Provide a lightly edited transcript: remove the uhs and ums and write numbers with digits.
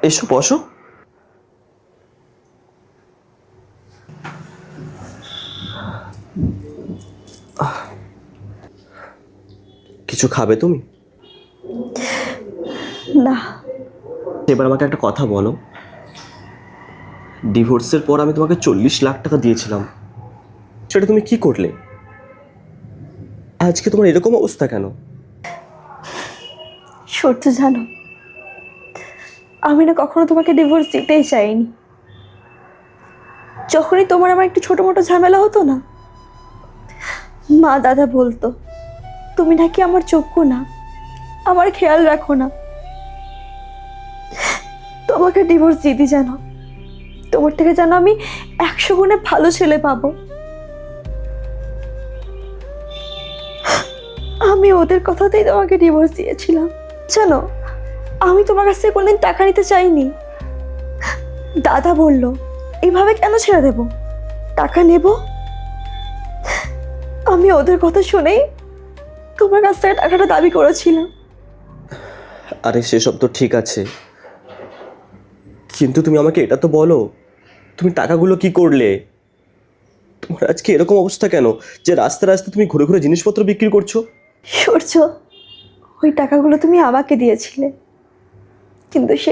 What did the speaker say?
এসো বসো। কিছু খাবে তুমি? না। এবার আমাকে একটা কথা বলো, ডিভোর্সের পর আমি তোমাকে 40 লাখ টাকা দিয়েছিলাম, সেটা তুমি কি করলে? আজকে তোমার এরকম অবস্থা কেন? সূর্য, জানো আমি না কখনো তোমাকে ডিভোর্স দিতেই চাইনি। যখনই তোমার আমার একটু ছোট মোটো ঝামেলা হতো না, মা দাদা বলতো তুমি নাকি আমার চক্ষু না, আমার খেয়াল রাখো না। তোমাকে ডিভোর্স দিদি, জানো তোমার থেকে জানো আমি 100 গুণে ভালো ছেলে পাবো। আমি ওদের কথাতেই তোমাকে ডিভোর্স দিয়েছিলাম। জানো, আমি তোমার কাছ থেকে কোনদিন টাকা নিতে চাইনি। দাদা বলল এইভাবে কেন ছেড়ে দেব, টাকা নেব। আমি ওদের কথা শুনেই তোমার কাছ থেকে টাকাটা দাবি করেছিলাম। আরে সেসব তো ঠিক আছে, কিন্তু তুমি আমাকে এটা তো বলো, তুমি টাকাগুলো কি করলে? তোমার আজকে এরকম অবস্থা কেন যে রাস্তায় রাস্তায় তুমি ঘুরে ঘুরে জিনিসপত্র বিক্রি করছো? সূর্য, ওই টাকাগুলো তুমি আমাকে দিয়েছিলে, কিন্তু সে